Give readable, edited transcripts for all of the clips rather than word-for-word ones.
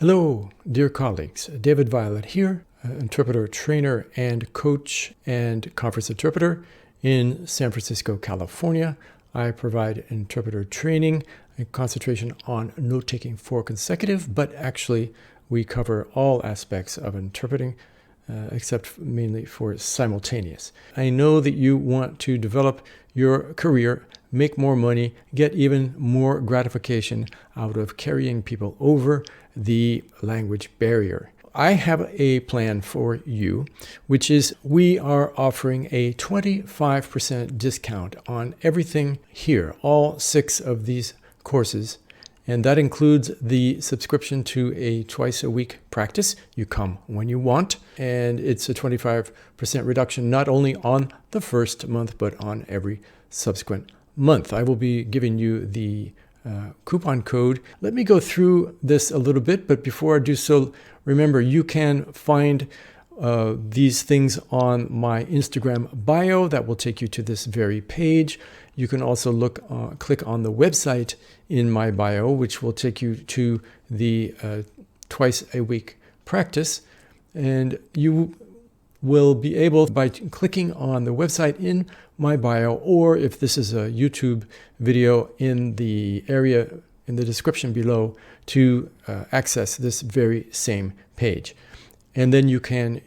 Hello, dear colleagues. David Violet here, interpreter, trainer, and coach and conference interpreter in San Francisco, California. I provide interpreter training and concentration on note-taking for consecutive, but actually we cover all aspects of interpreting, except mainly for simultaneous. I know that you want to develop your career, make more money, get even more gratification out of carrying people over the language barrier. I have a plan for you, which is we are offering a 25% discount on everything here, all 6 of these courses. And that includes the subscription to a twice-a-week practice. You come when you want. And it's a 25% reduction not only on the first month, but on every subsequent month. I will be giving you the coupon code. Let me go through this a little bit, but before I do so, remember you can find these things on my Instagram bio. That will take you to this very page. You can also click on the website in my bio, which will take you to the twice-a-week practice. And you will be able, by clicking on the website in my bio, or if this is a YouTube video, in the area in the description below, to access this very same page. And then you can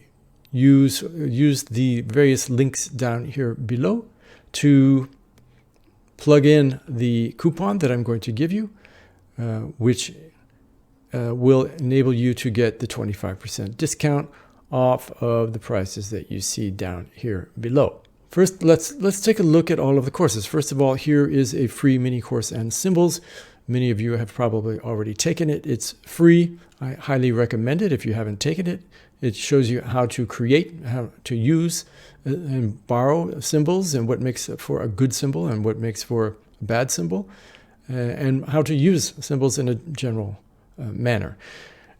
use the various links down here below to plug in the coupon that I'm going to give you, which will enable you to get the 25% discount off of the prices that you see down here below. First, let's take a look at all of the courses. First of all, here is a free mini course on symbols. Many of you have probably already taken it. It's free. I highly recommend it if you haven't taken it. It shows you how to create, how to use and borrow symbols, and what makes for a good symbol and what makes for a bad symbol, and how to use symbols in a general manner.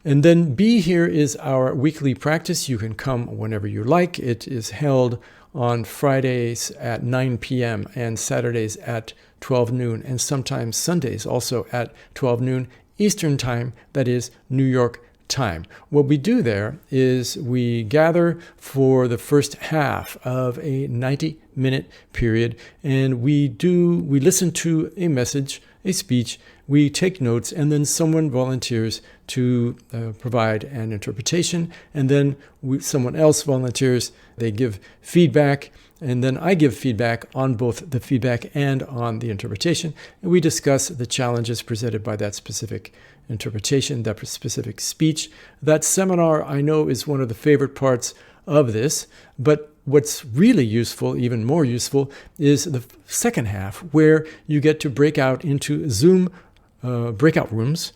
And then B here is our weekly practice. You can come whenever you like. It is held on Fridays at 9 p.m. and Saturdays at 12 noon, and sometimes Sundays also at 12 noon Eastern Time, that is New York time. What we do there is we gather for the first half of a 90-minute period, and we listen to a message, a speech, we take notes, and then someone volunteers to provide an interpretation, and then someone else volunteers, they give feedback, and then I give feedback on both the feedback and on the interpretation, and we discuss the challenges presented by that specific interpretation, that specific speech. That seminar, I know, is one of the favorite parts of this, but what's really useful, even more useful, is the second half, where you get to break out into Zoom breakout rooms,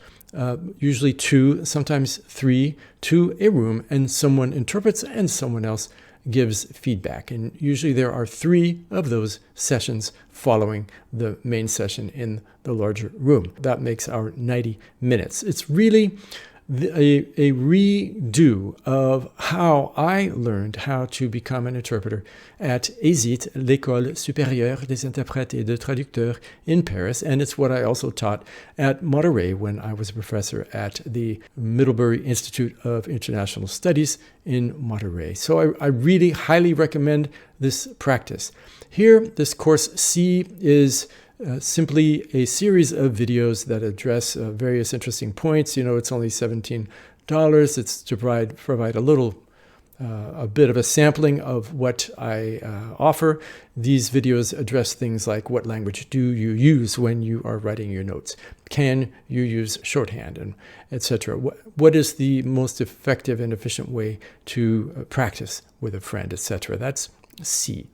usually 2, sometimes 3, to a room, and someone interprets and someone else gives feedback. And usually there are 3 of those sessions following the main session in the larger room. That makes our 90 minutes. It's really a redo of how I learned how to become an interpreter at ESIT, l'École supérieure des interprètes et de traducteurs in Paris, and it's what I also taught at Monterey when I was a professor at the Middlebury Institute of International Studies in Monterey. So I really highly recommend this practice. Here, this course C is simply a series of videos that address various interesting points. You know, it's only $17. It's to provide a bit of a sampling of what I offer. These videos address things like, what language do you use when you are writing your notes? Can you use shorthand, and etc.? What is the most effective and efficient way to practice with a friend, etc.? That's C.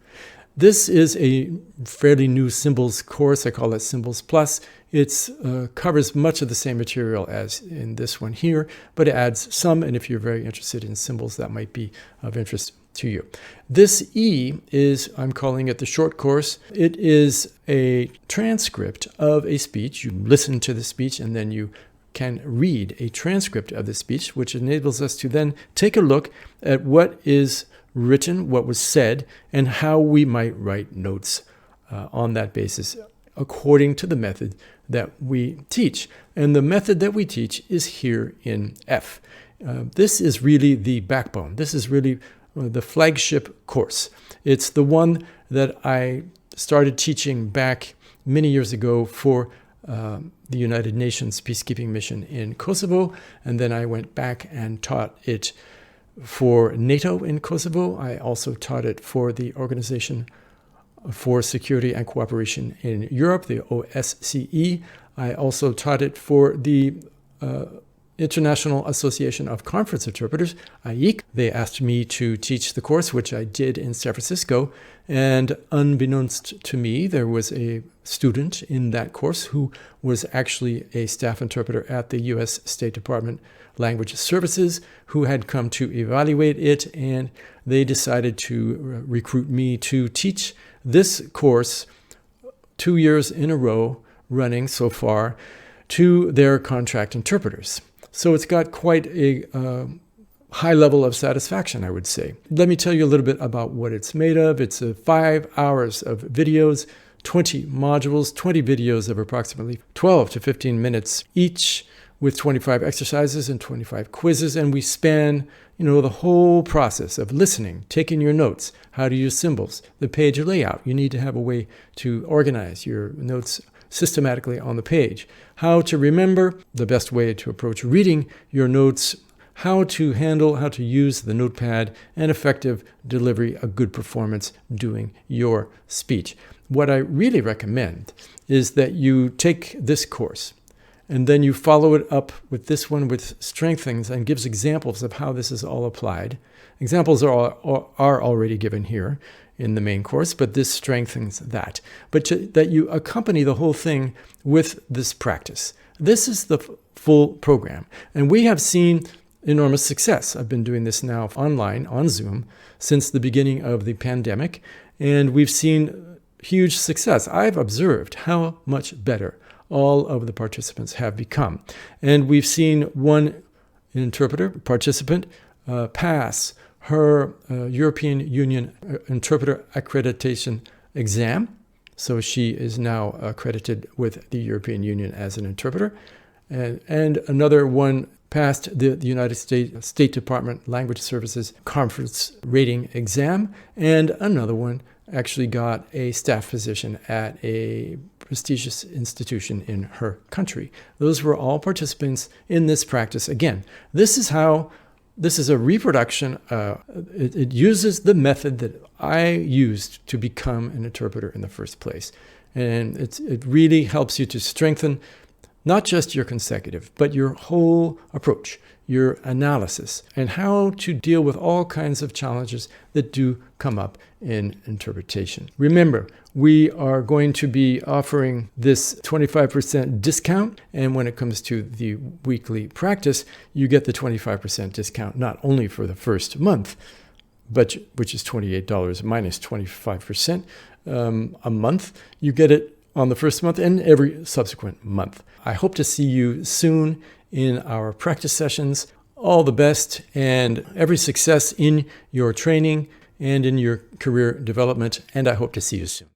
This is a fairly new symbols course. I call it Symbols Plus. It covers much of the same material as in this one here, but it adds some, and if you're very interested in symbols, that might be of interest to you. This E is, I'm calling it the short course. It is a transcript of a speech. You listen to the speech, and then you can read a transcript of the speech, which enables us to then take a look at what is written, what was said, and how we might write notes on that basis according to the method that we teach. And the method that we teach is here in F. This is really the backbone. This is really the flagship course. It's the one that I started teaching back many years ago for the United Nations peacekeeping mission in Kosovo, and then I went back and taught it for NATO in Kosovo. I also taught it for the Organization for Security and Cooperation in Europe, the OSCE. I also taught it for the International Association of Conference Interpreters, IEC. They asked me to teach the course, which I did in San Francisco. And unbeknownst to me, there was a student in that course who was actually a staff interpreter at the U.S. State Department Language Services, who had come to evaluate it, and they decided to recruit me to teach this course 2 years in a row, running so far, to their contract interpreters. So it's got quite a high level of satisfaction, I would say. Let me tell you a little bit about what it's made of. It's 5 hours of videos, 20 modules, 20 videos of approximately 12 to 15 minutes each, with 25 exercises and 25 quizzes. And we span, the whole process of listening, taking your notes, how to use symbols, the page layout. You need to have a way to organize your notes systematically on the page, how to remember, the best way to approach reading your notes, how to handle, how to use the notepad, and effective delivery, a good performance doing your speech. What I really recommend is that you take this course and then you follow it up with this one, with strengthens and gives examples of how this is all applied. Examples are already given here in the main course, but this strengthens that. But that you accompany the whole thing with this practice. This is the full program. And we have seen enormous success. I've been doing this now online on Zoom since the beginning of the pandemic, and we've seen huge success. I've observed how much better all of the participants have become. And we've seen one participant pass her European Union interpreter accreditation exam. So she is now accredited with the European Union as an interpreter. And another one passed the United States State Department Language Services Conference Rating Exam. And another one actually got a staff position at a prestigious institution in her country. Those were all participants in this practice. Again, this is a reproduction. It uses the method that I used to become an interpreter in the first place. And it really helps you to strengthen not just your consecutive, but your whole approach, your analysis, and how to deal with all kinds of challenges that do come up in interpretation. Remember, we are going to be offering this 25% discount, and when it comes to the weekly practice, you get the 25% discount not only for the first month, but which is $28 minus 25% a month. You get it on the first month and every subsequent month. I hope to see you soon in our practice sessions. All the best and every success in your training and in your career development, and I hope to see you soon.